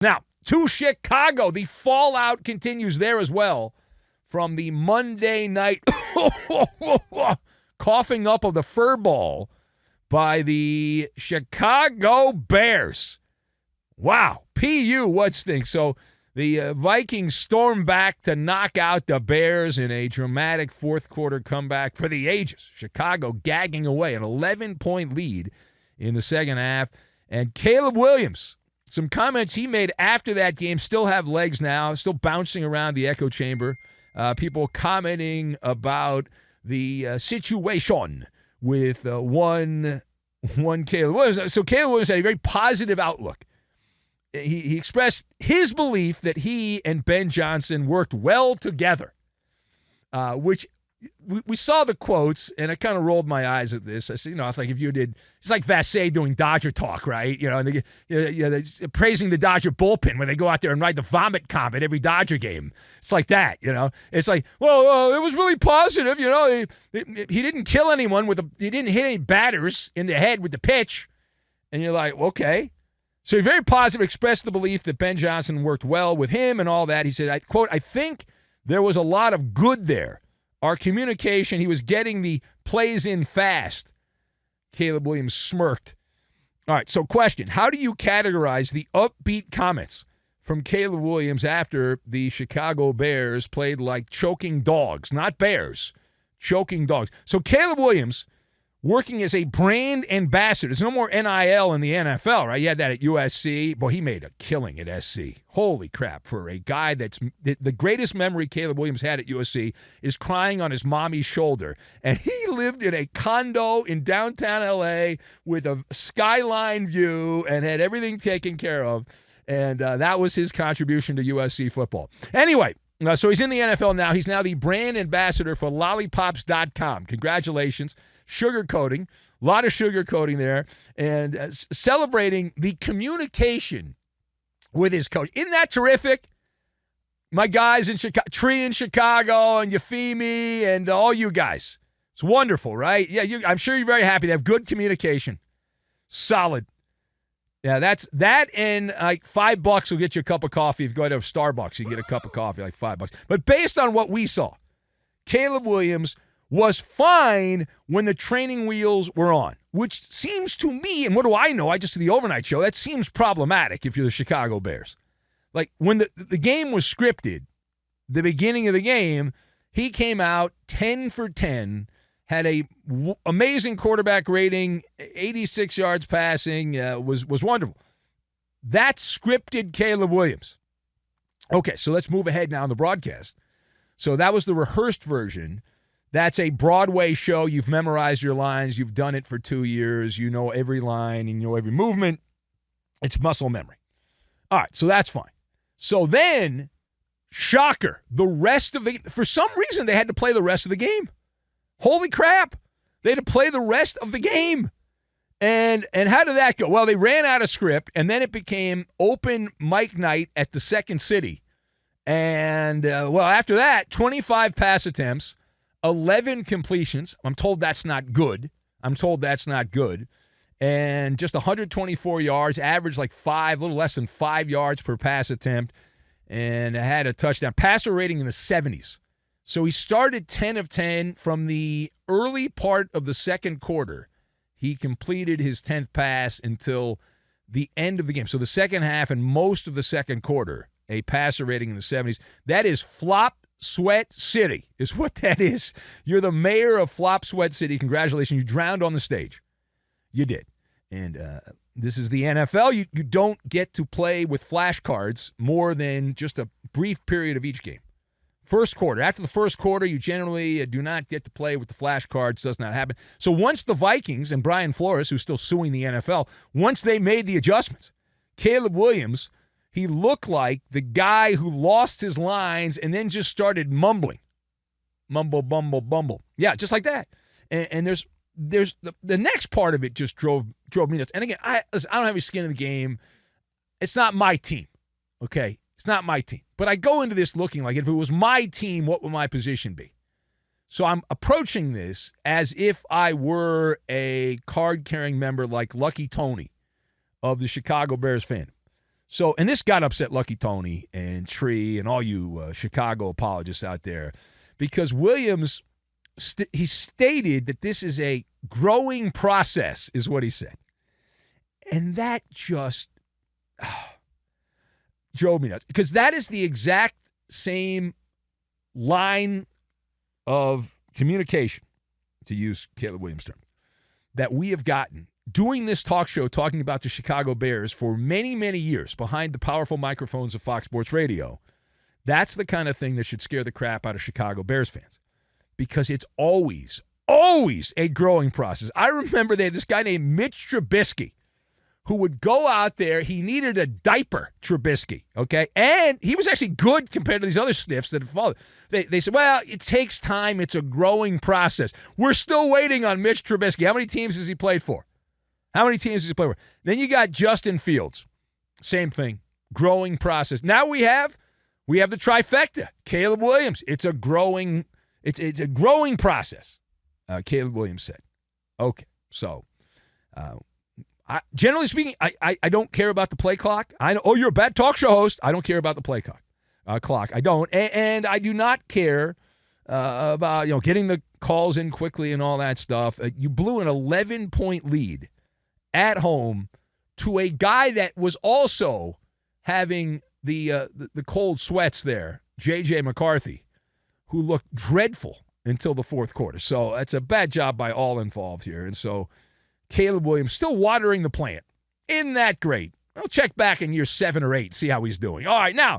Now, to Chicago, the fallout continues there as well from the Monday night coughing up of the fur ball by the Chicago Bears. Wow. P.U. what stinks. So the Vikings storm back to knock out the Bears in a dramatic fourth-quarter comeback for the ages. Chicago gagging away an 11-point lead in the second half. And Caleb Williams, some comments he made after that game still have legs now, still bouncing around the echo chamber. People commenting about the situation with one Caleb Williams. So Caleb Williams had a very positive outlook. He expressed his belief that he and Ben Johnson worked well together, which we saw the quotes, and I kind of rolled my eyes at this. I said, it's like if you did, it's like Vassay doing Dodger talk, right? And they're praising the Dodger bullpen when they go out there and ride the vomit comp at every Dodger game. It's like that, It's like, well, it was really positive, He didn't kill anyone he didn't hit any batters in the head with the pitch. And you're like, okay. So he very positive, expressed the belief that Ben Johnson worked well with him and all that. He said, I think there was a lot of good there. Our communication, he was getting the plays in fast. Caleb Williams smirked. All right, so question. How do you categorize the upbeat comments from Caleb Williams after the Chicago Bears played like choking dogs? Not bears, choking dogs. So Caleb Williams working as a brand ambassador. There's no more NIL in the NFL, right? You had that at USC. Boy, he made a killing at SC. Holy crap. For a guy that's the greatest memory Caleb Williams had at USC is crying on his mommy's shoulder. And he lived in a condo in downtown LA with a skyline view and had everything taken care of. And that was his contribution to USC football. Anyway, so he's in the NFL now. He's now the brand ambassador for lollipops.com. Congratulations. Sugarcoating, a lot of sugarcoating there, and celebrating the communication with his coach. Isn't that terrific? My guys in Chicago, Tree in Chicago, and Euphemi, and all you guys. It's wonderful, right? Yeah, I'm sure you're very happy. They have good communication. Solid. Yeah, that and like $5 will get you a cup of coffee. If you go to Starbucks, you get a cup of coffee, like $5. But based on what we saw, Caleb Williams was fine when the training wheels were on, which seems to me, and what do I know? I just did the overnight show. That seems problematic if you're the Chicago Bears. Like when the game was scripted, the beginning of the game, he came out 10 for 10, had a amazing quarterback rating, 86 yards passing, was wonderful. That's scripted Caleb Williams. Okay, so let's move ahead now in the broadcast. So that was the rehearsed version. That's a Broadway show. You've memorized your lines. You've done it for 2 years. You know every line. You know every movement. It's muscle memory. All right, so that's fine. So then, shocker, for some reason, they had to play the rest of the game. Holy crap. They had to play the rest of the game. And how did that go? Well, they ran out of script, and then it became open mic night at the Second City. And, after that, 25 pass attempts, 11 completions. I'm told that's not good. And just 124 yards, average like a little less than 5 yards per pass attempt, and had a touchdown. Passer rating in the 70s. So he started 10 of 10 from the early part of the second quarter. He completed his 10th pass until the end of the game. So the second half and most of the second quarter, a passer rating in the 70s. That is flop Sweat City is what that is. You're the mayor of Flop Sweat City. Congratulations. You drowned on the stage. You did. And this is the NFL. You don't get to play with flashcards more than just a brief period of each game. First quarter. After the first quarter, you generally do not get to play with the flashcards. Does not happen. So once the Vikings and Brian Flores, who's still suing the NFL, once they made the adjustments, Caleb Williams, he looked like the guy who lost his lines and then just started mumbling. Mumble, bumble, bumble. Yeah, just like that. And there's the next part of it just drove me nuts. And again, I don't have any skin in the game. It's not my team, okay? It's not my team. But I go into this looking like if it was my team, what would my position be? So I'm approaching this as if I were a card-carrying member like Lucky Tony of the Chicago Bears fan. So, and this got upset Lucky Tony and Tree and all you Chicago apologists out there, because Williams, he stated that this is a growing process, is what he said. And that just drove me nuts, because that is the exact same line of communication, to use Caleb Williams' term, that we have gotten doing this talk show talking about the Chicago Bears for many, many years behind the powerful microphones of Fox Sports Radio. That's the kind of thing that should scare the crap out of Chicago Bears fans, because it's always a growing process. I remember they had this guy named Mitch Trubisky who would go out there. He needed a diaper, Trubisky, okay? And he was actually good compared to these other sniffs that have followed. They said, well, it takes time. It's a growing process. We're still waiting on Mitch Trubisky. How many teams has he played for? Then you got Justin Fields. Same thing. Growing process. Now we have the trifecta. Caleb Williams. It's a growing process. Caleb Williams said. Okay. So, generally speaking, I don't care about the play clock. I know, you're a bad talk show host. I don't care about the play clock. I don't. And I do not care about getting the calls in quickly and all that stuff. You blew an 11-point lead at home to a guy that was also having the cold sweats there, J.J. McCarthy, who looked dreadful until the fourth quarter. So that's a bad job by all involved here. And so Caleb Williams still watering the plant. Isn't that great? I'll check back in year 7 or 8, see how he's doing. All right, now,